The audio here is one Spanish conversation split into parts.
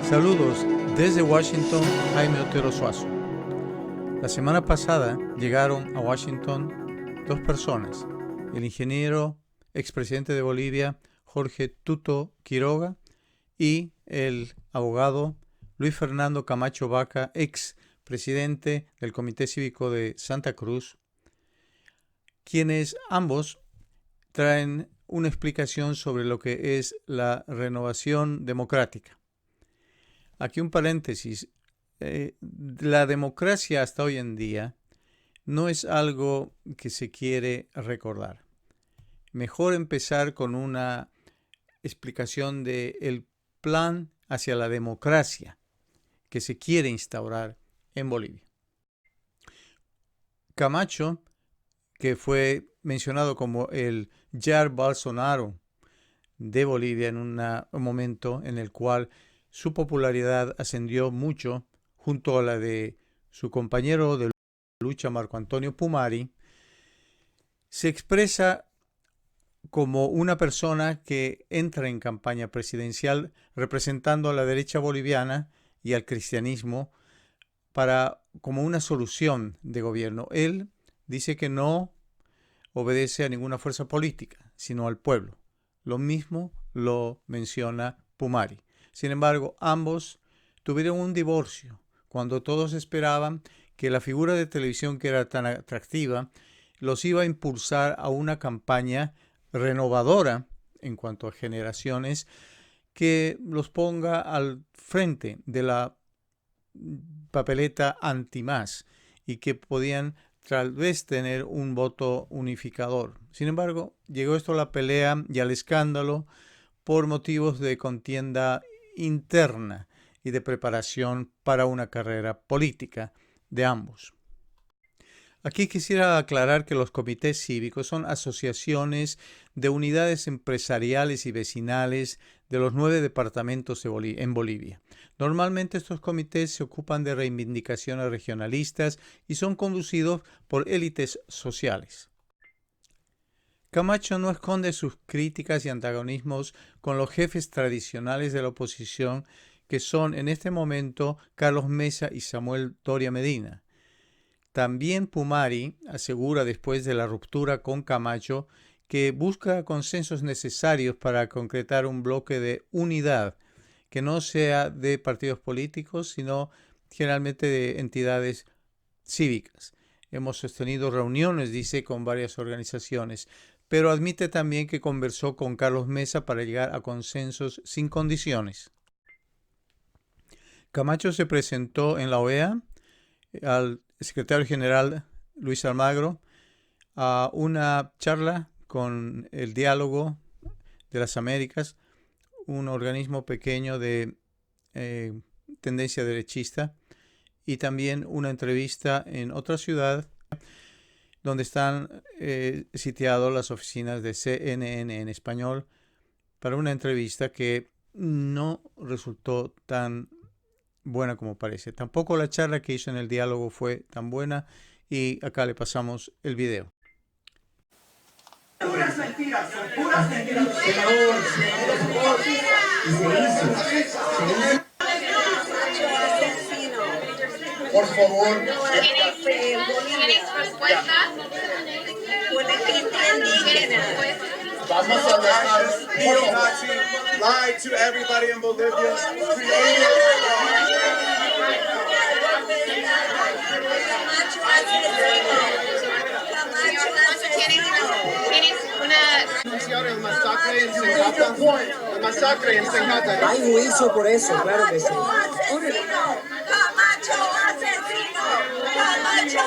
Saludos desde Washington, Jaime Otero Suazo. La semana pasada llegaron a Washington dos personas, el ingeniero expresidente de Bolivia, Jorge Tuto Quiroga, y el abogado Luis Fernando Camacho Vaca, ex presidente del Comité Cívico de Santa Cruz, quienes ambos traen una explicación sobre lo que es la renovación democrática. Aquí un paréntesis. La democracia hasta hoy en día no es algo que se quiere recordar. Mejor empezar con una explicación del plan hacia la democracia que se quiere instaurar en Bolivia. Camacho, que fue mencionado como el Jair Bolsonaro de Bolivia en un momento en el cual su popularidad ascendió mucho junto a la de su compañero de lucha Marco Antonio Pumari, se expresa como una persona que entra en campaña presidencial representando a la derecha boliviana y al cristianismo como una solución de gobierno. Él dice que no obedece a ninguna fuerza política, sino al pueblo. Lo mismo lo menciona Pumari. Sin embargo, ambos tuvieron un divorcio cuando todos esperaban que la figura de televisión que era tan atractiva los iba a impulsar a una campaña renovadora en cuanto a generaciones que los ponga al frente de la papeleta anti-más y que podían tal vez tener un voto unificador. Sin embargo, llegó esto a la pelea y al escándalo por motivos de contienda interna y de preparación para una carrera política de ambos. Aquí quisiera aclarar que los comités cívicos son asociaciones de unidades empresariales y vecinales de los 9 departamentos en Bolivia. Normalmente estos comités se ocupan de reivindicaciones regionalistas y son conducidos por élites sociales. Camacho no esconde sus críticas y antagonismos con los jefes tradicionales de la oposición, que son en este momento Carlos Mesa y Samuel Doria Medina. También Pumari asegura después de la ruptura con Camacho que busca consensos necesarios para concretar un bloque de unidad que no sea de partidos políticos, sino generalmente de entidades cívicas. Hemos sostenido reuniones, dice, con varias organizaciones, pero admite también que conversó con Carlos Mesa para llegar a consensos sin condiciones. Camacho se presentó en la OEA al secretario general Luis Almagro a una charla con el Diálogo de las Américas, un organismo pequeño de tendencia derechista, y también una entrevista en otra ciudad donde están sitiadas las oficinas de CNN en español, para una entrevista que no resultó tan buena como parece. Tampoco la charla que hizo en el Diálogo fue tan buena, y acá le pasamos el video. Puras mentiras, puras mentiras. Por favor. ¿Tienes respuestas? Vamos a dejar. Neo-Nazi lied to everybody in Bolivia. ¿Tienes una... El masacre en Senjata. Hay juicio por eso, claro que sí. Camacho asesino. Camacho.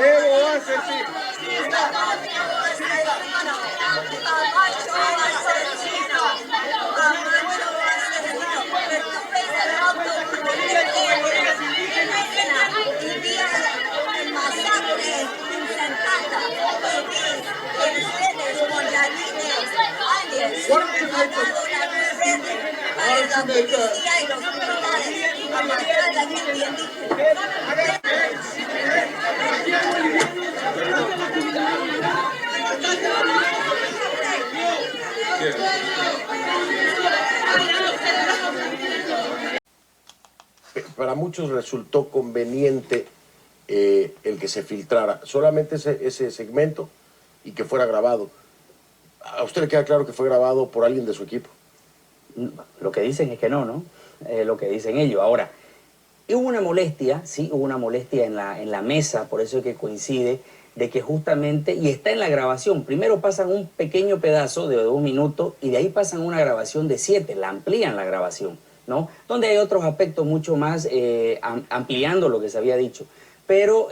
Evo asesino. What do you make of? Why don't you make para muchos resultó conveniente el que se filtrara solamente ese segmento y que fuera grabado. ¿A usted le queda claro que fue grabado por alguien de su equipo? Lo que dicen es que no, ¿no? Lo que dicen ellos. Ahora, hubo una molestia, sí, hubo una molestia en la mesa, por eso es que coincide, de que justamente, y está en la grabación, primero pasan un pequeño pedazo de 1 minuto y de ahí pasan una grabación de 7, la amplían la grabación, ¿no? Donde hay otros aspectos mucho más ampliando lo que se había dicho. Pero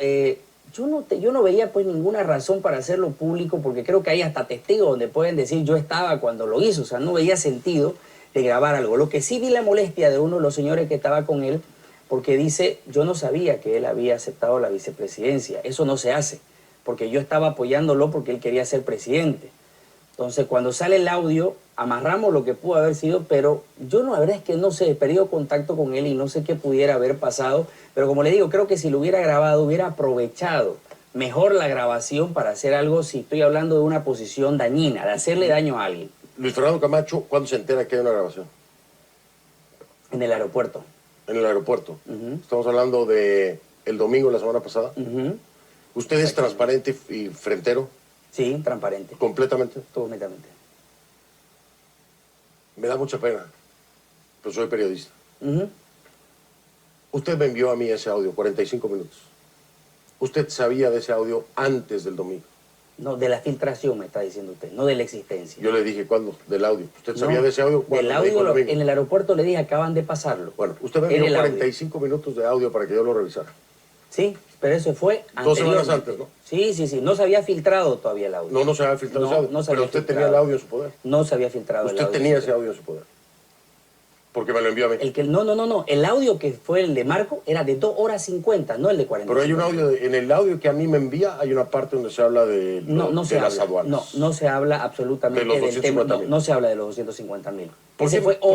yo no veía pues ninguna razón para hacerlo público, porque creo que hay hasta testigos donde pueden decir yo estaba cuando lo hizo, o sea, no veía sentido de grabar algo. Lo que sí vi la molestia de uno de los señores que estaba con él, porque dice, yo no sabía que él había aceptado la vicepresidencia, eso no se hace, porque yo estaba apoyándolo porque él quería ser presidente. Entonces, cuando sale el audio, amarramos lo que pudo haber sido, pero yo la verdad es que no sé, he perdido contacto con él y no sé qué pudiera haber pasado, pero como le digo, creo que si lo hubiera grabado, hubiera aprovechado mejor la grabación para hacer algo, si estoy hablando de una posición dañina, de hacerle daño a alguien. Luis Fernando Camacho, ¿cuándo se entera que hay una grabación? En el aeropuerto. En el aeropuerto. Estamos hablando de el domingo de la semana pasada. ¿Usted es transparente y frentero? Sí, transparente. ¿Completamente? Completamente. Me da mucha pena, pero soy periodista. Usted me envió a mí ese audio, 45 minutos. ¿Usted sabía de ese audio antes del domingo? No, de la filtración me está diciendo usted, no de la existencia. Yo le dije, ¿cuándo? Del audio. ¿Usted sabía de ese audio? Del audio en el aeropuerto le dije, acaban de pasarlo. Bueno, usted me envió 45 minutos de audio para que yo lo revisara. Sí, pero eso fue 2 semanas antes, ¿no? Sí. No se había filtrado todavía el audio. No se había filtrado ese audio. No se pero había usted filtrado. tenía el audio en su poder. No se había filtrado el audio. Usted tenía ese audio en su poder. Porque me lo envió a mí. No. El audio que fue el de Marco era de 2 horas 50, no el de 45. Pero hay un audio, en el audio que a mí me envía, hay una parte donde se habla de, las aduanas. No se habla absolutamente de los del tema. 250,000. No se habla de los 250,000. ¿Por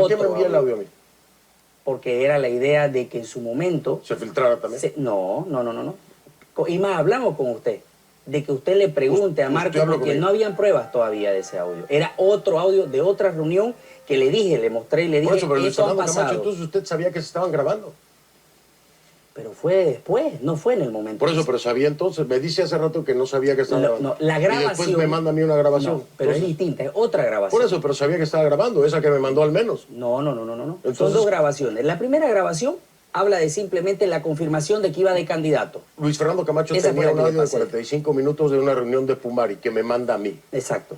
qué me envía el audio a mí? Porque era la idea de que en su momento... ¿Se filtrara también? No. Y más, hablamos con usted, de que usted le pregunte a Marco, porque no habían pruebas todavía de ese audio. Era otro audio de otra reunión que le dije, le mostré y le dije, por eso, pero esto ha pasado. Camacho, entonces usted sabía que se estaban grabando. Pero fue después, no fue en el momento. Por eso, pero sabía entonces, me dice hace rato que no sabía que estaba grabando. No, la grabación... Y después me manda a mí una grabación. No, pero entonces, es distinta, es otra grabación. Por eso, pero sabía que estaba grabando, esa que me mandó al menos. No. Entonces, son 2 grabaciones. La primera grabación habla de simplemente la confirmación de que iba de candidato. Luis Fernando Camacho tenía un audio de 45 minutos de una reunión de Pumari que me manda a mí. Exacto.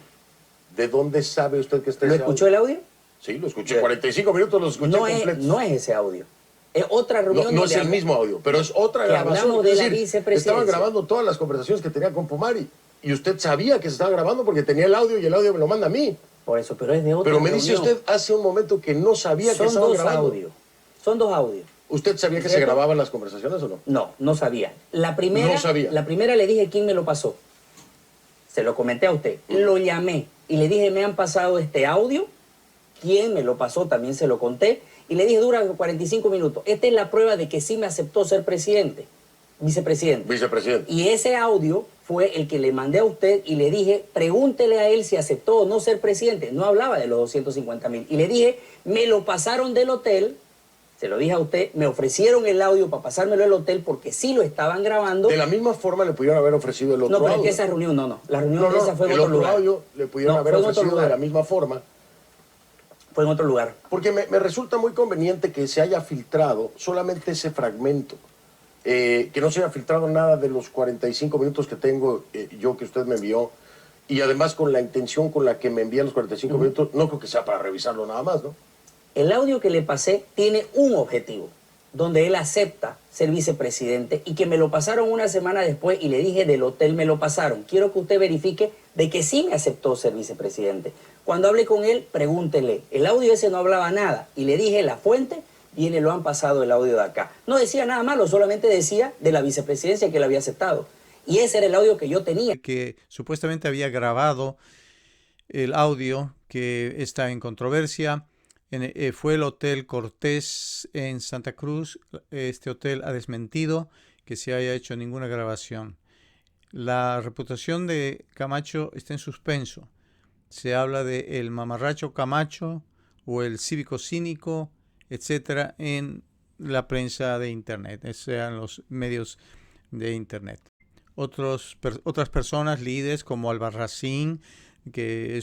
¿De dónde sabe usted que está ¿Lo ese escuchó audio? el audio? Sí, lo escuché. 45 minutos los escuché completos. No es ese audio. Es otra reunión. No es el mismo audio, pero es otra grabación. Hablamos de la vicepresidencia. Estaban grabando todas las conversaciones que tenía con Pumari. Y usted sabía que se estaba grabando porque tenía el audio y el audio me lo manda a mí. Por eso, pero es de otra Pero me reunión. dice usted hace un momento que no sabía que estaban grabando. Son 2 audios. ¿Usted sabía que se grababan las conversaciones o no? No sabía. La primera le dije quién me lo pasó. Se lo comenté a usted. Lo llamé y le dije, me han pasado este audio. ¿Quién me lo pasó? También se lo conté. Y le dije, dura 45 minutos. Esta es la prueba de que sí me aceptó ser vicepresidente. Y ese audio fue el que le mandé a usted y le dije, pregúntele a él si aceptó o no ser presidente. No hablaba de los 250,000. Y le dije, me lo pasaron del hotel. Se lo dije a usted, me ofrecieron el audio para pasármelo del hotel porque sí lo estaban grabando. De la misma forma le pudieron haber ofrecido el otro audio. No, pero es que esa reunión no. La reunión esa fue en otro lugar. El otro audio le pudieron haber ofrecido de la misma forma. Fue en otro lugar. Porque me resulta muy conveniente que se haya filtrado solamente ese fragmento. Que no se haya filtrado nada de los 45 minutos que tengo yo que usted me envió. Y además con la intención con la que me envían los 45 minutos, no creo que sea para revisarlo nada más, ¿no? El audio que le pasé tiene un objetivo, donde él acepta ser vicepresidente y que me lo pasaron una semana después y le dije del hotel me lo pasaron. Quiero que usted verifique de que sí me aceptó ser vicepresidente. Cuando hable con él, pregúntele. El audio ese no hablaba nada y le dije la fuente, viene, lo han pasado el audio de acá. No decía nada malo, solamente decía de la vicepresidencia que él había aceptado. Y ese era el audio que yo tenía. Que supuestamente había grabado el audio que está en controversia. Fue el Hotel Cortés en Santa Cruz. Este hotel ha desmentido que se haya hecho ninguna grabación. La reputación de Camacho está en suspenso. Se habla de el mamarracho Camacho o el cívico cínico, etcétera, en la prensa de Internet, sean los medios de Internet. Otras personas, líderes como Albarracín, que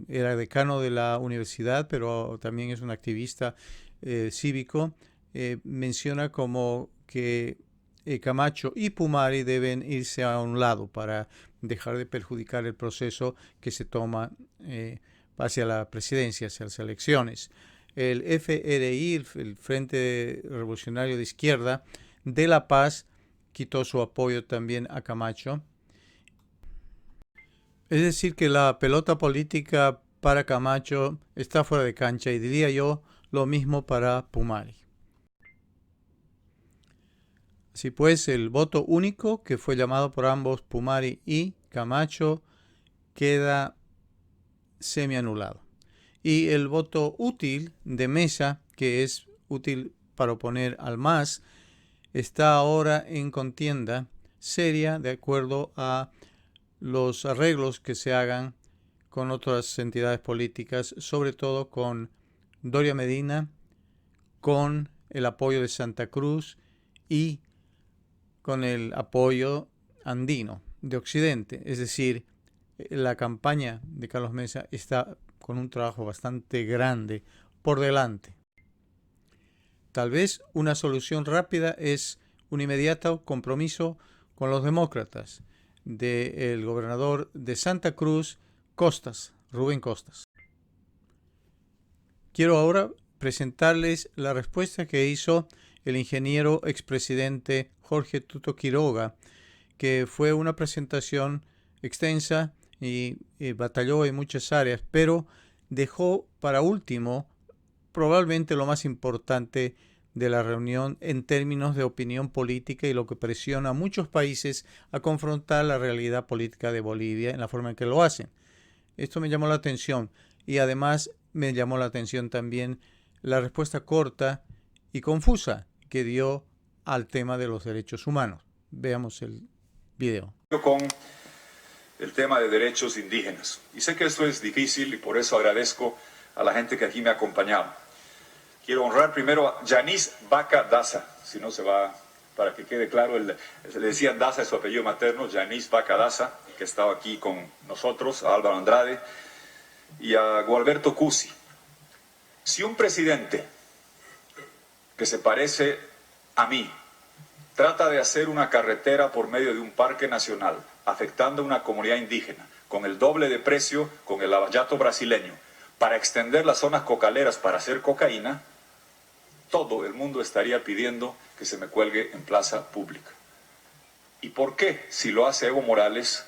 era decano de la universidad, pero también es un activista cívico, menciona como que Camacho y Pumari deben irse a un lado para dejar de perjudicar el proceso que se toma hacia la presidencia, hacia las elecciones. El FRI, el Frente Revolucionario de Izquierda de La Paz, quitó su apoyo también a Camacho. Es decir, que la pelota política para Camacho está fuera de cancha, y diría yo lo mismo para Pumari. Así pues, el voto único que fue llamado por ambos, Pumari y Camacho, queda semi-anulado. Y el voto útil de Mesa, que es útil para oponer al MAS, está ahora en contienda seria de acuerdo a los arreglos que se hagan con otras entidades políticas, sobre todo con Doria Medina, con el apoyo de Santa Cruz y con el apoyo andino de Occidente. Es decir, la campaña de Carlos Mesa está con un trabajo bastante grande por delante. Tal vez una solución rápida es un inmediato compromiso con los demócratas del gobernador de Santa Cruz, Rubén Costas. Quiero ahora presentarles la respuesta que hizo el ingeniero expresidente Jorge Tuto Quiroga, que fue una presentación extensa y batalló en muchas áreas, pero dejó para último probablemente lo más importante de la reunión en términos de opinión política y lo que presiona a muchos países a confrontar la realidad política de Bolivia en la forma en que lo hacen. Esto me llamó la atención, y además me llamó la atención también la respuesta corta y confusa que dio al tema de los derechos humanos. Veamos el video. Con el tema de derechos indígenas. Y sé que esto es difícil y por eso agradezco a la gente que aquí me ha acompañado. Quiero honrar primero a Yanis Vaca Daza, si no se va, para que quede claro, le decía Daza es su apellido materno, Yanis Vaca Daza, que estaba aquí con nosotros, a Álvaro Andrade y a Gualberto Cusi. Si un presidente que se parece a mí trata de hacer una carretera por medio de un parque nacional, afectando a una comunidad indígena, con el doble de precio, con el lavallato brasileño, para extender las zonas cocaleras para hacer cocaína, todo el mundo estaría pidiendo que se me cuelgue en plaza pública. ¿Y por qué, si lo hace Evo Morales,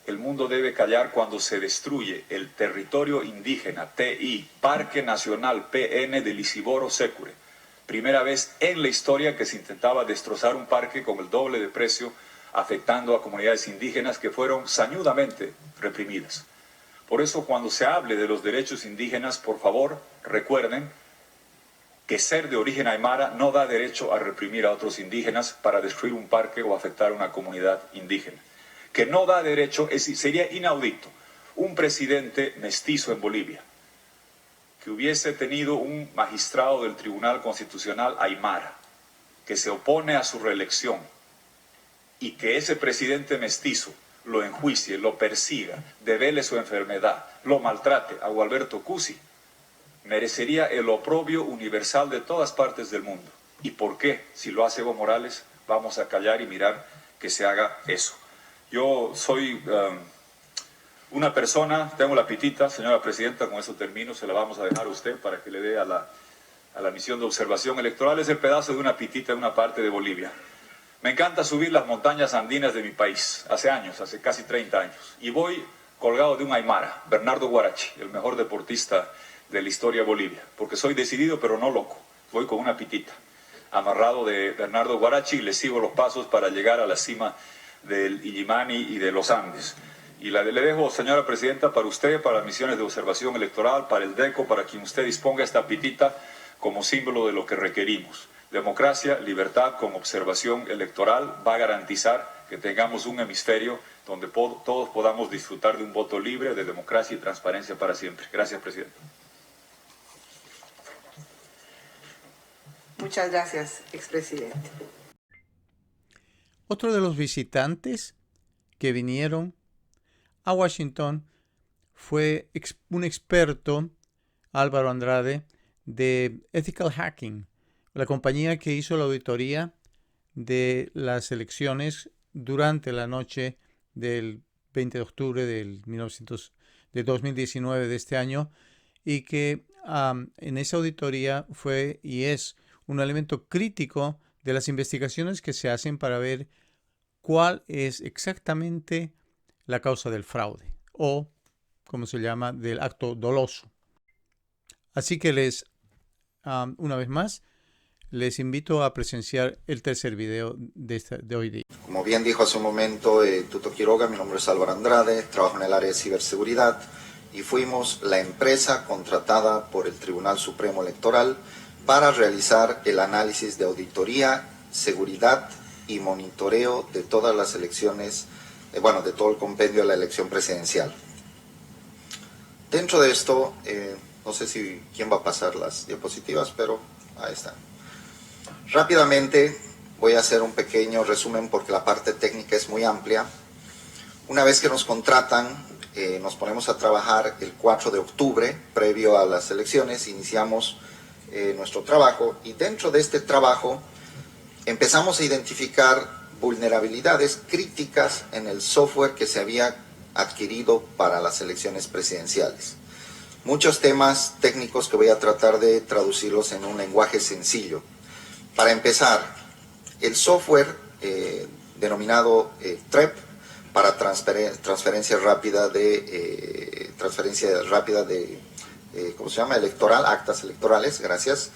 el mundo debe callar cuando se destruye el territorio indígena, TI, Parque Nacional PN de Lisiboro Sécure? Primera vez en la historia que se intentaba destrozar un parque con el doble de precio, afectando a comunidades indígenas que fueron sañudamente reprimidas. Por eso, cuando se hable de los derechos indígenas, por favor, recuerden que ser de origen aymara no da derecho a reprimir a otros indígenas para destruir un parque o afectar a una comunidad indígena. Que no da derecho, sería inaudito, un presidente mestizo en Bolivia, que hubiese tenido un magistrado del Tribunal Constitucional aymara, que se opone a su reelección, y que ese presidente mestizo lo enjuicie, lo persiga, devele su enfermedad, lo maltrate a Gualberto Cusi, merecería el oprobio universal de todas partes del mundo. ¿Y por qué? Si lo hace Evo Morales, vamos a callar y mirar que se haga eso. Yo soy una persona, tengo la pitita, señora presidenta, con eso termino, se la vamos a dejar a usted para que le dé a la misión de observación electoral. Es el pedazo de una pitita de una parte de Bolivia. Me encanta subir las montañas andinas de mi país, hace años, hace casi 30 años. Y voy colgado de un aymara, Bernardo Guarachi, el mejor deportista de la historia de Bolivia, porque soy decidido pero no loco. Voy con una pitita, amarrado de Bernardo Guarachi, y le sigo los pasos para llegar a la cima del Illimani y de los Andes. Y le dejo, señora presidenta, para usted, para misiones de observación electoral, para el DECO, para quien usted disponga esta pitita como símbolo de lo que requerimos. Democracia, libertad con observación electoral va a garantizar que tengamos un hemisferio donde todos podamos disfrutar de un voto libre, de democracia y transparencia para siempre. Gracias, presidente. Muchas gracias, expresidente. Otro de los visitantes que vinieron a Washington fue un experto, Álvaro Andrade, de Ethical Hacking, la compañía que hizo la auditoría de las elecciones durante la noche del 20 de octubre de 2019 de este año, y que en esa auditoría fue y es un elemento crítico de las investigaciones que se hacen para ver cuál es exactamente la causa del fraude o, como se llama, del acto doloso. Así que una vez más, les invito a presenciar el tercer video de hoy día. Como bien dijo hace un momento Tuto Quiroga, mi nombre es Álvaro Andrade, trabajo en el área de ciberseguridad y fuimos la empresa contratada por el Tribunal Supremo Electoral para realizar el análisis de auditoría, seguridad y monitoreo de todas las elecciones, de todo el compendio de la elección presidencial. Dentro de esto, no sé quién va a pasar las diapositivas, pero ahí están. Rápidamente voy a hacer un pequeño resumen porque la parte técnica es muy amplia. Una vez que nos contratan, nos ponemos a trabajar el 4 de octubre, previo a las elecciones, iniciamos nuestro trabajo y dentro de este trabajo empezamos a identificar vulnerabilidades críticas en el software que se había adquirido para las elecciones presidenciales. Muchos temas técnicos que voy a tratar de traducirlos en un lenguaje sencillo. Para empezar, el software denominado TREP para transferencia rápida de actas electorales, gracias.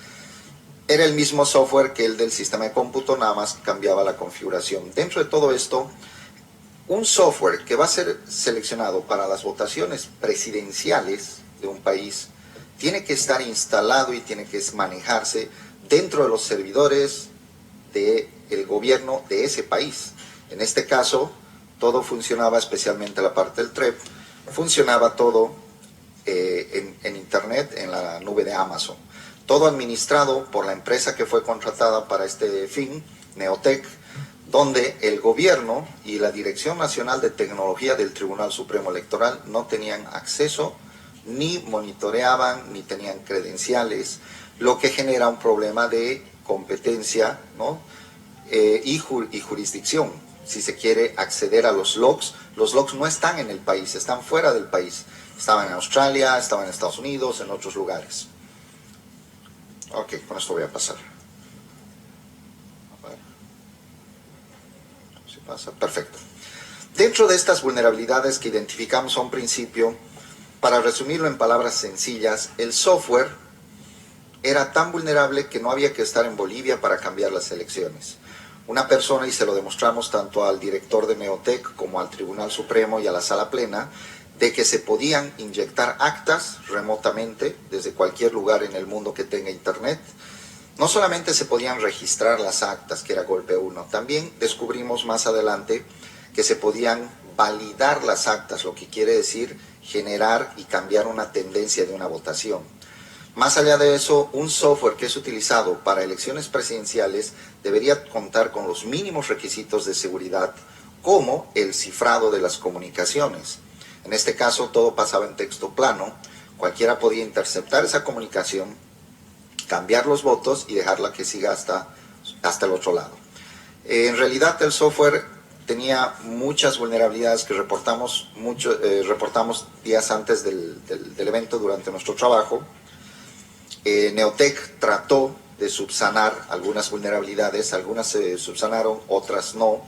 Era el mismo software que el del sistema de cómputo, nada más cambiaba la configuración. Dentro de todo esto, un software que va a ser seleccionado para las votaciones presidenciales de un país tiene que estar instalado y tiene que manejarse dentro de los servidores del gobierno de ese país. En este caso, todo funcionaba, especialmente la parte del TREP, funcionaba todo en Internet, en la nube de Amazon. Todo administrado por la empresa que fue contratada para este fin, Neotec, donde el gobierno y la Dirección Nacional de Tecnología del Tribunal Supremo Electoral no tenían acceso, ni monitoreaban, ni tenían credenciales, lo que genera un problema de competencia, ¿no? y jurisdicción. Si se quiere acceder a los logs no están en el país, están fuera del país. Estaban en Australia, estaban en Estados Unidos, en otros lugares. Ok, con esto voy a pasar. A ver. Si pasa, perfecto. Dentro de estas vulnerabilidades que identificamos a un principio, para resumirlo en palabras sencillas, el software era tan vulnerable que no había que estar en Bolivia para cambiar las elecciones. Una persona, y se lo demostramos tanto al director de Neotec como al Tribunal Supremo y a la Sala Plena, de que se podían inyectar actas remotamente desde cualquier lugar en el mundo que tenga internet. No solamente se podían registrar las actas, que era golpe 1, también descubrimos más adelante que se podían validar las actas, lo que quiere decir generar y cambiar una tendencia de una votación. Más allá de eso, un software que es utilizado para elecciones presidenciales debería contar con los mínimos requisitos de seguridad, como el cifrado de las comunicaciones. En este caso, todo pasaba en texto plano, cualquiera podía interceptar esa comunicación, cambiar los votos y dejarla que siga hasta el otro lado. En realidad, el software tenía muchas vulnerabilidades que reportamos días antes del evento durante nuestro trabajo. Neotec trató de subsanar algunas vulnerabilidades, algunas se subsanaron, otras no,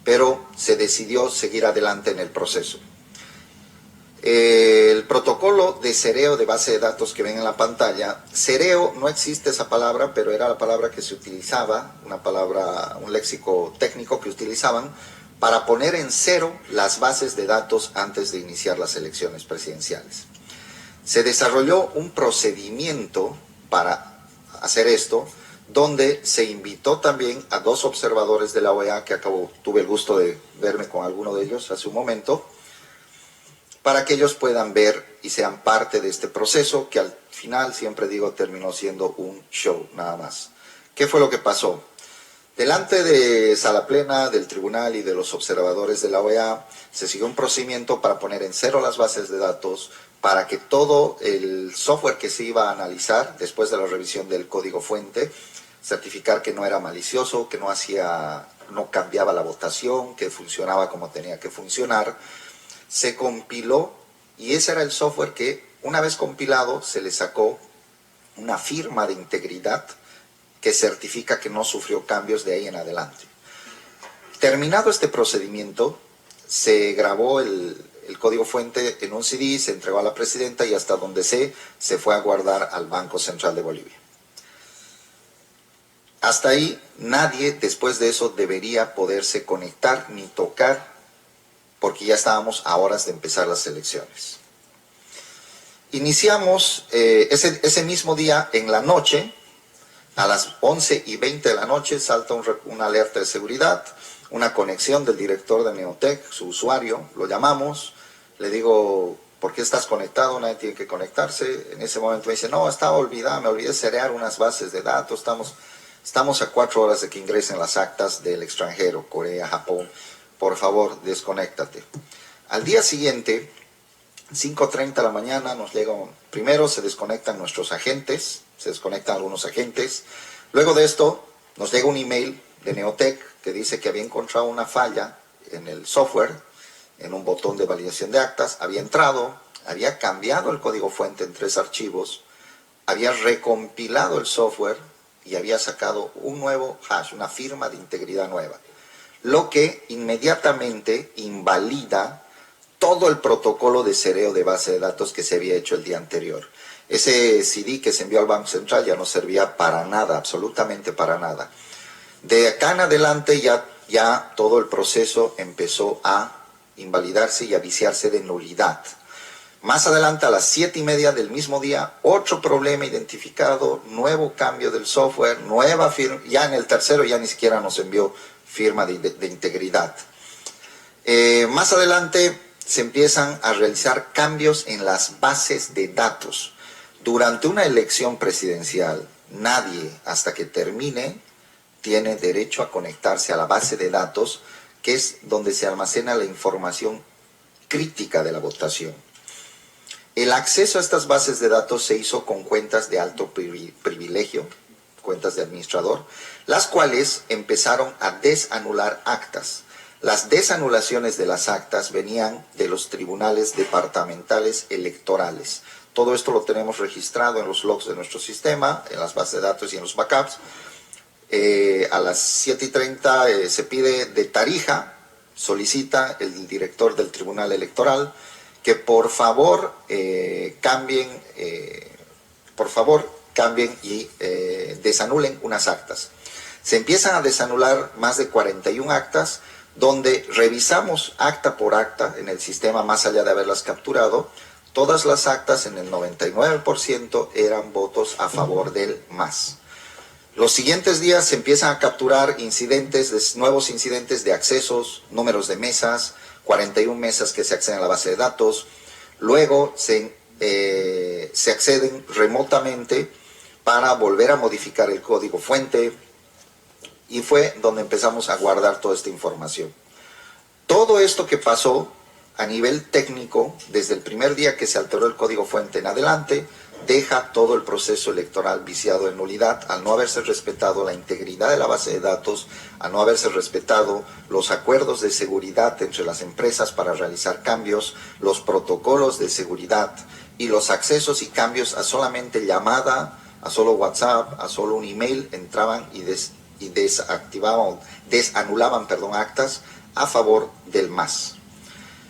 pero se decidió seguir adelante en el proceso. El protocolo de cereo de base de datos que ven en la pantalla, cereo, no existe esa palabra, pero era la palabra que se utilizaba, un léxico técnico que utilizaban para poner en cero las bases de datos antes de iniciar las elecciones presidenciales. Se desarrolló un procedimiento para hacer esto, donde se invitó también a 2 observadores de la OEA, que tuve el gusto de verme con alguno de ellos hace un momento, para que ellos puedan ver y sean parte de este proceso, que al final, siempre digo, terminó siendo un show, nada más. ¿Qué fue lo que pasó? Delante de Sala Plena, del tribunal y de los observadores de la OEA, se siguió un procedimiento para poner en cero las bases de datos, para que todo el software que se iba a analizar después de la revisión del código fuente, certificar que no era malicioso, que no cambiaba la votación, que funcionaba como tenía que funcionar, se compiló y ese era el software que, una vez compilado, se le sacó una firma de integridad que certifica que no sufrió cambios de ahí en adelante. Terminado este procedimiento, se grabó el código fuente en un CD, se entregó a la presidenta y hasta donde se fue a guardar al Banco Central de Bolivia. Hasta ahí, nadie después de eso debería poderse conectar ni tocar, porque ya estábamos a horas de empezar las elecciones. Iniciamos ese mismo día en la noche, a las 11:20 de la noche, salta una alerta de seguridad, una conexión del director de Neotec, su usuario, lo llamamos, le digo, ¿por qué estás conectado? Nadie tiene que conectarse. En ese momento me dice, no, estaba olvidado, me olvidé cerear unas bases de datos, estamos a 4 horas de que ingresen las actas del extranjero, Corea, Japón, por favor, desconéctate. Al día siguiente, 5:30 de la mañana, nos llega, primero se desconectan nuestros agentes, se desconectan algunos agentes, luego de esto nos llega un email de Neotec que dice que había encontrado una falla en el software, en un botón de validación de actas, había entrado, había cambiado el código fuente en 3 archivos, había recompilado el software y había sacado un nuevo hash, una firma de integridad nueva, lo que inmediatamente invalida todo el protocolo de cereo de base de datos que se había hecho el día anterior. Ese CD que se envió al Banco Central ya no servía para nada, absolutamente para nada. De acá en adelante ya todo el proceso empezó a invalidarse y a viciarse de nulidad. Más adelante, a las 7:30 del mismo día, otro problema identificado, nuevo cambio del software, nueva firma, ya en el tercero ya ni siquiera nos envió firma de integridad. Más adelante se empiezan a realizar cambios en las bases de datos. Durante una elección presidencial, nadie, hasta que termine, tiene derecho a conectarse a la base de datos, que es donde se almacena la información crítica de la votación. El acceso a estas bases de datos se hizo con cuentas de alto privilegio, cuentas de administrador, las cuales empezaron a desanular actas. Las desanulaciones de las actas venían de los tribunales departamentales electorales. Todo esto lo tenemos registrado en los logs de nuestro sistema, en las bases de datos y en los backups. A las 7:30 se pide de Tarija, solicita el director del tribunal electoral que por favor cambien y desanulen unas actas. Se empiezan a desanular más de 41 actas, donde revisamos acta por acta en el sistema, más allá de haberlas capturado. Todas las actas, en el 99%, eran votos a favor del MAS. Los siguientes días se empiezan a capturar nuevos incidentes de accesos, números de mesas, 41 mesas que se acceden a la base de datos. Luego se acceden remotamente para volver a modificar el código fuente, y fue donde empezamos a guardar toda esta información. Todo esto que pasó a nivel técnico, desde el primer día que se alteró el código fuente en adelante, deja todo el proceso electoral viciado en nulidad, al no haberse respetado la integridad de la base de datos, al no haberse respetado los acuerdos de seguridad entre las empresas para realizar cambios, los protocolos de seguridad y los accesos y cambios a solamente llamada, a solo WhatsApp, a solo un email, entraban y desanulaban actas a favor del MAS.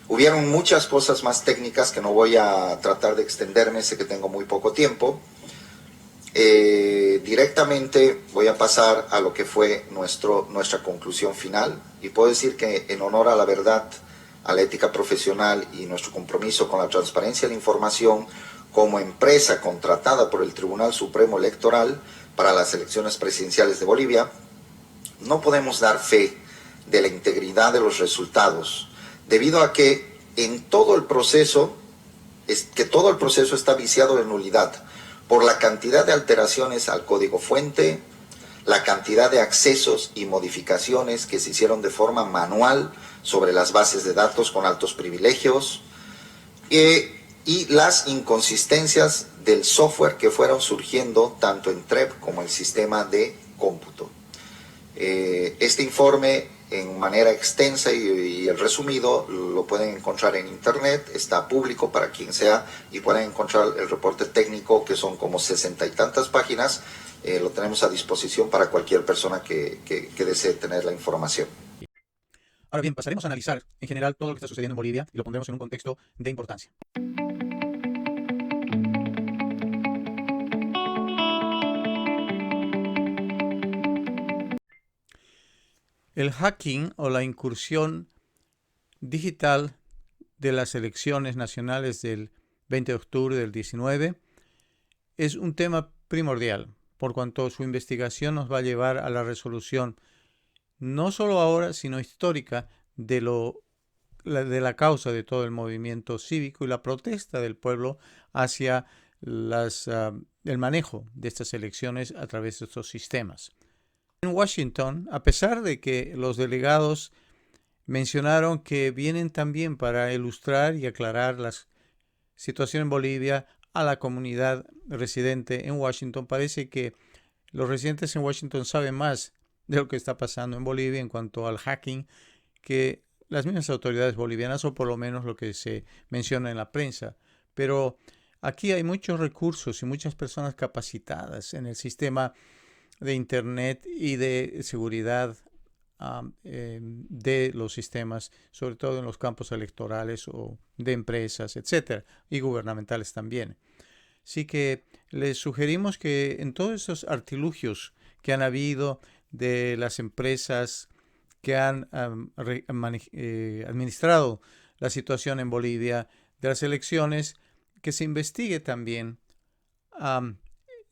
Hubieron muchas cosas más técnicas que no voy a tratar de extenderme, sé que tengo muy poco tiempo. Directamente voy a pasar a lo que fue nuestra conclusión final, y puedo decir que en honor a la verdad, a la ética profesional y nuestro compromiso con la transparencia de la información, como empresa contratada por el Tribunal Supremo Electoral para las elecciones presidenciales de Bolivia, no podemos dar fe de la integridad de los resultados, debido a que todo el proceso está viciado de nulidad por la cantidad de alteraciones al código fuente, la cantidad de accesos y modificaciones que se hicieron de forma manual sobre las bases de datos con altos privilegios y las inconsistencias del software que fueron surgiendo tanto en TREP como el sistema de cómputo. Este informe en manera extensa y el resumido lo pueden encontrar en internet, está público para quien sea, y pueden encontrar el reporte técnico, que son como 60 y tantas páginas. Lo tenemos a disposición para cualquier persona que desee tener la información. Ahora bien, pasaremos a analizar en general todo lo que está sucediendo en Bolivia y lo pondremos en un contexto de importancia. El hacking o la incursión digital de las elecciones nacionales del 20 de octubre del 19 es un tema primordial, por cuanto su investigación nos va a llevar a la resolución no solo ahora, sino histórica de la causa de todo el movimiento cívico y la protesta del pueblo hacia el manejo de estas elecciones a través de estos sistemas. En Washington, a pesar de que los delegados mencionaron que vienen también para ilustrar y aclarar la situación en Bolivia a la comunidad residente en Washington, parece que los residentes en Washington saben más de lo que está pasando en Bolivia en cuanto al hacking que las mismas autoridades bolivianas, o por lo menos lo que se menciona en la prensa. Pero aquí hay muchos recursos y muchas personas capacitadas en el sistema de Internet y de seguridad de los sistemas, sobre todo en los campos electorales o de empresas, etcétera, y gubernamentales también. Así que les sugerimos que en todos esos artilugios que han habido de las empresas que han administrado la situación en Bolivia, de las elecciones, que se investigue también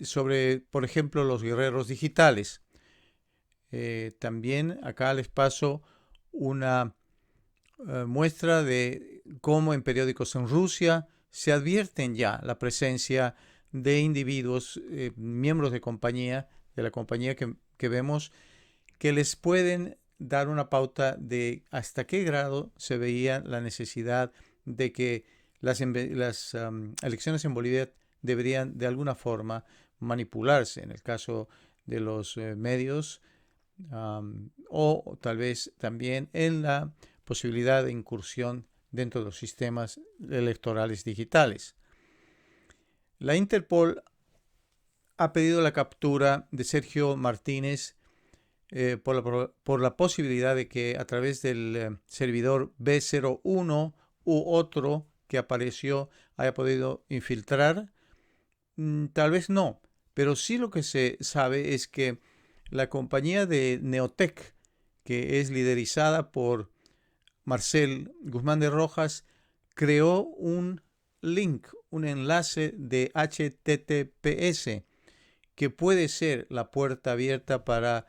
sobre, por ejemplo, los guerreros digitales. También acá les paso una muestra de cómo en periódicos en Rusia se advierten ya la presencia de individuos, miembros de la compañía que vemos, que les pueden dar una pauta de hasta qué grado se veía la necesidad de que las elecciones en Bolivia deberían de alguna forma manipularse, en el caso de los medios, o tal vez también en la posibilidad de incursión dentro de los sistemas electorales digitales. La Interpol ha pedido la captura de Sergio Martínez por la posibilidad de que a través del servidor B01 u otro que apareció haya podido infiltrar. Tal vez no, pero sí lo que se sabe es que la compañía de Neotec, que es liderizada por Marcel Guzmán de Rojas, creó un link, un enlace de HTTPS que puede ser la puerta abierta para,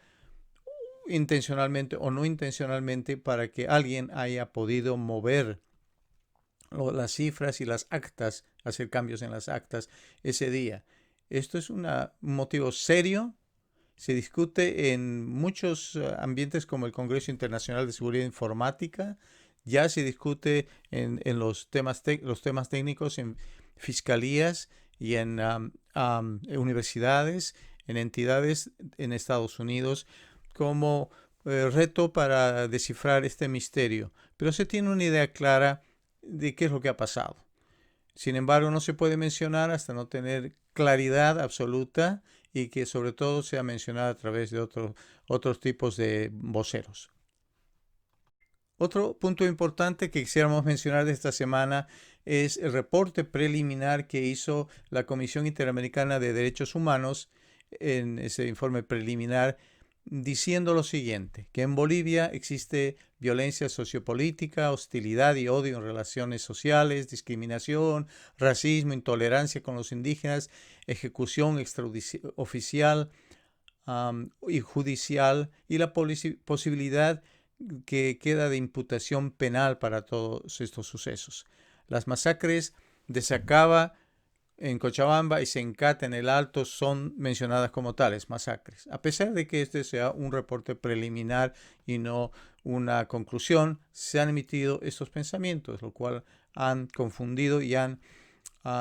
intencionalmente o no intencionalmente, para que alguien haya podido mover las cifras y las actas, hacer cambios en las actas ese día. Esto es un motivo serio. Se discute en muchos ambientes como el Congreso Internacional de Seguridad Informática. Ya se discute en los temas técnicos en fiscalías y en universidades, en entidades en Estados Unidos, como reto para descifrar este misterio. Pero se tiene una idea clara de qué es lo que ha pasado. Sin embargo, no se puede mencionar hasta no tener claridad absoluta y que sobre todo sea mencionada a través de otros tipos de voceros. Otro punto importante que quisiéramos mencionar de esta semana es el reporte preliminar que hizo la Comisión Interamericana de Derechos Humanos en ese informe preliminar, diciendo lo siguiente, que en Bolivia existe violencia sociopolítica, hostilidad y odio en relaciones sociales, discriminación, racismo, intolerancia con los indígenas, ejecución extraoficial y judicial, y la posibilidad que queda de imputación penal para todos estos sucesos. Las masacres de Sacaba en Cochabamba y Sencata en el Alto son mencionadas como tales, masacres. A pesar de que este sea un reporte preliminar y no una conclusión, se han emitido estos pensamientos, lo cual han confundido y han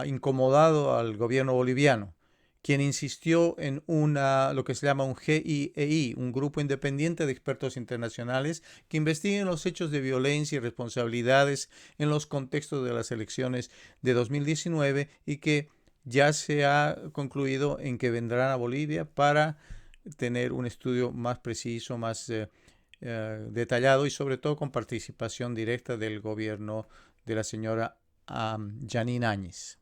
incomodado al gobierno boliviano, quien insistió en lo que se llama un GIEI, un grupo independiente de expertos internacionales que investiguen los hechos de violencia y responsabilidades en los contextos de las elecciones de 2019 y que ya se ha concluido en que vendrán a Bolivia para tener un estudio más preciso, más detallado y sobre todo con participación directa del gobierno de la señora Janine Áñez.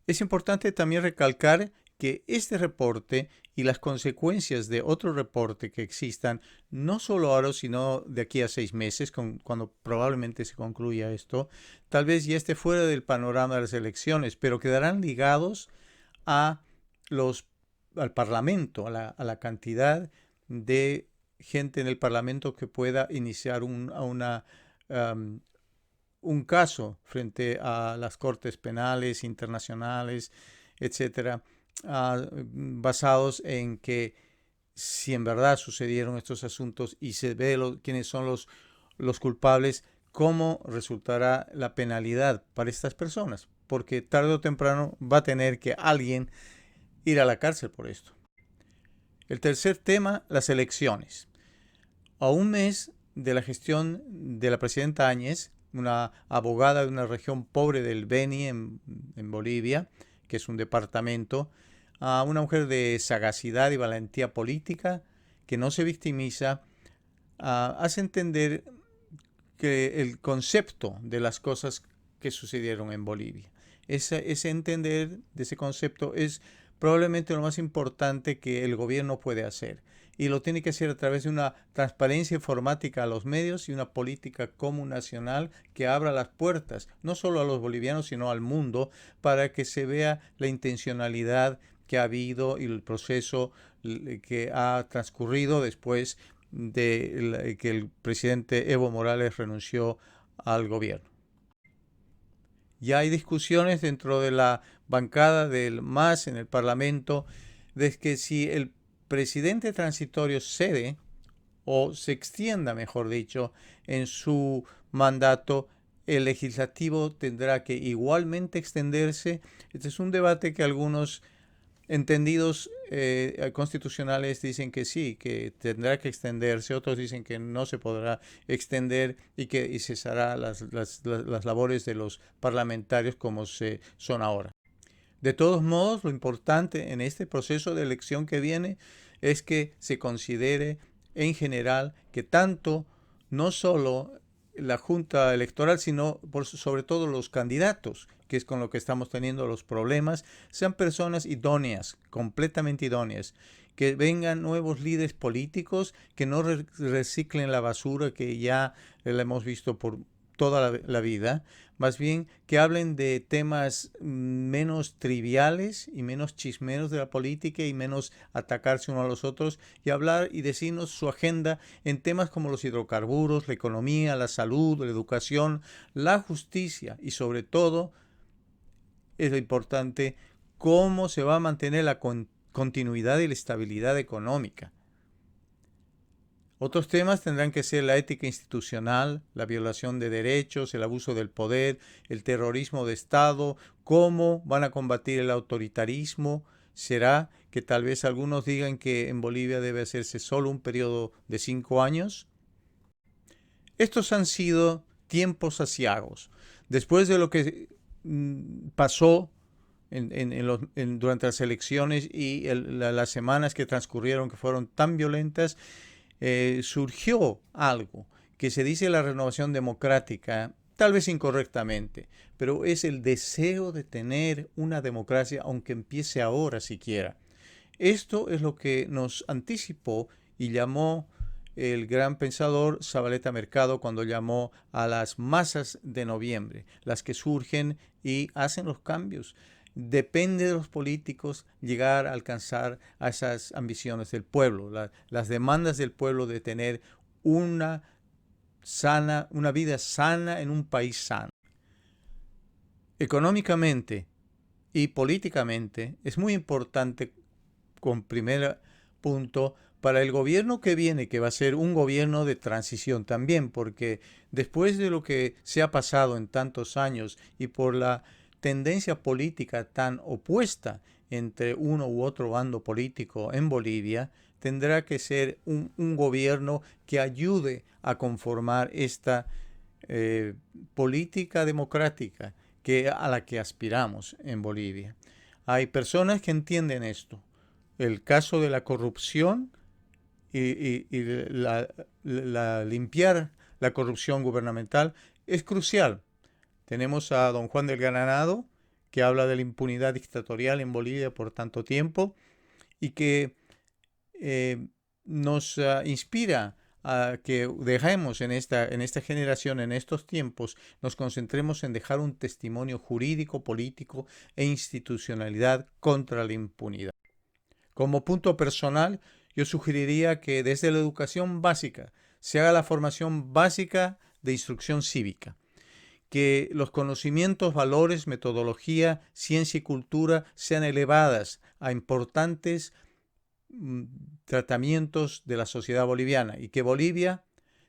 Es importante también recalcar que este reporte y las consecuencias de otro reporte que existan, no solo ahora, sino de aquí a 6 meses, cuando probablemente se concluya esto, tal vez ya esté fuera del panorama de las elecciones, pero quedarán ligados al Parlamento, a la cantidad de gente en el Parlamento que pueda iniciar un caso frente a las cortes penales internacionales, etcétera, basados en que si en verdad sucedieron estos asuntos y se ve quiénes son los culpables, cómo resultará la penalidad para estas personas, porque tarde o temprano va a tener que alguien ir a la cárcel por esto. El tercer tema, las elecciones. A un mes de la gestión de la presidenta Áñez, una abogada de una región pobre del Beni en Bolivia, que es un departamento, una mujer de sagacidad y valentía política, que no se victimiza, hace entender que el concepto de las cosas que sucedieron en Bolivia. Ese entender de ese concepto es probablemente lo más importante que el gobierno puede hacer. Y lo tiene que hacer a través de una transparencia informática a los medios y una política comunicacional que abra las puertas, no solo a los bolivianos, sino al mundo, para que se vea la intencionalidad que ha habido y el proceso que ha transcurrido después de que el presidente Evo Morales renunció al gobierno. Ya hay discusiones dentro de la bancada del MAS en el Parlamento de que si el presidente transitorio cede o se extienda, mejor dicho, en su mandato, el legislativo tendrá que igualmente extenderse. Este es un debate que algunos entendidos constitucionales dicen que sí, que tendrá que extenderse, otros dicen que no se podrá extender y cesará las labores de los parlamentarios como son ahora. De todos modos, lo importante en este proceso de elección que viene es que se considere en general que tanto, no solo la Junta Electoral, sino sobre todo los candidatos, que es con lo que estamos teniendo los problemas, sean personas idóneas, completamente idóneas, que vengan nuevos líderes políticos, que no reciclen la basura que ya la hemos visto por toda la vida, más bien que hablen de temas menos triviales y menos chismeros de la política y menos atacarse uno a los otros y hablar y decirnos su agenda en temas como los hidrocarburos, la economía, la salud, la educación, la justicia y sobre todo, es lo importante, cómo se va a mantener la continuidad y la estabilidad económica. Otros temas tendrán que ser la ética institucional, la violación de derechos, el abuso del poder, el terrorismo de Estado, cómo van a combatir el autoritarismo. ¿Será que tal vez algunos digan que en Bolivia debe hacerse solo un periodo de 5 años? Estos han sido tiempos aciagos. Después de lo que pasó durante las elecciones y las semanas que transcurrieron que fueron tan violentas, surgió algo que se dice la renovación democrática, tal vez incorrectamente, pero es el deseo de tener una democracia, aunque empiece ahora siquiera. Esto es lo que nos anticipó y llamó el gran pensador Zabaleta Mercado cuando llamó a las masas de noviembre, las que surgen y hacen los cambios. Depende de los políticos llegar a alcanzar a esas ambiciones del pueblo, las demandas del pueblo de tener una vida sana en un país sano. económicamente y políticamente es muy importante, con primer punto, para el gobierno que viene, que va a ser un gobierno de transición también, porque después de lo que se ha pasado en tantos años y por la tendencia política tan opuesta entre uno u otro bando político en Bolivia, tendrá que ser un gobierno que ayude a conformar esta política democrática a la que aspiramos en Bolivia. Hay personas que entienden esto. El caso de la corrupción y limpiar la corrupción gubernamental es crucial. Tenemos a don Juan del Granado, que habla de la impunidad dictatorial en Bolivia por tanto tiempo y que nos inspira a que dejemos en esta generación, en estos tiempos, nos concentremos en dejar un testimonio jurídico, político e institucionalidad contra la impunidad. Como punto personal, yo sugeriría que desde la educación básica se haga la formación básica de instrucción cívica, que los conocimientos, valores, metodología, ciencia y cultura sean elevadas a importantes tratamientos de la sociedad boliviana y que Bolivia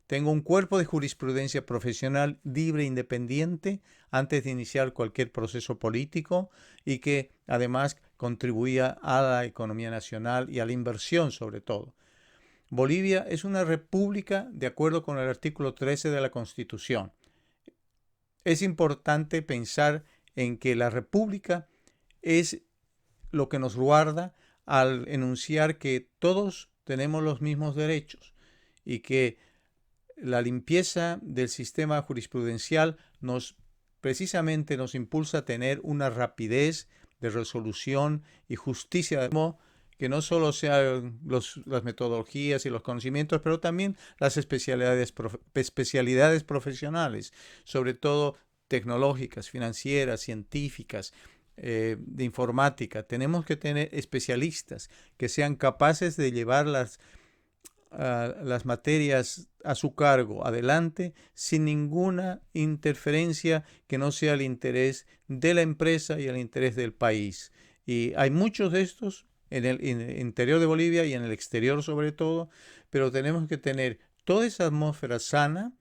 tenga un cuerpo de jurisprudencia profesional libre e independiente antes de iniciar cualquier proceso político y que además contribuya a la economía nacional y a la inversión sobre todo. Bolivia es una república de acuerdo con el artículo 13 de la Constitución. Es importante pensar en que la república es lo que nos guarda al enunciar que todos tenemos los mismos derechos y que la limpieza del sistema jurisprudencial precisamente nos impulsa a tener una rapidez de resolución y justicia, que no solo sean las metodologías y los conocimientos, pero también las especialidades profesionales, sobre todo tecnológicas, financieras, científicas, de informática. Tenemos que tener especialistas que sean capaces de llevar las materias a su cargo adelante sin ninguna interferencia que no sea el interés de la empresa y el interés del país. Y hay muchos de estos en el interior de Bolivia y en el exterior sobre todo, pero tenemos que tener toda esa atmósfera sana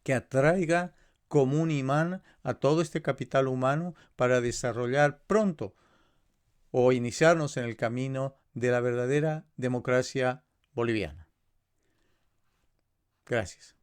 que atraiga como un imán a todo este capital humano para desarrollar pronto o iniciarnos en el camino de la verdadera democracia boliviana. Gracias.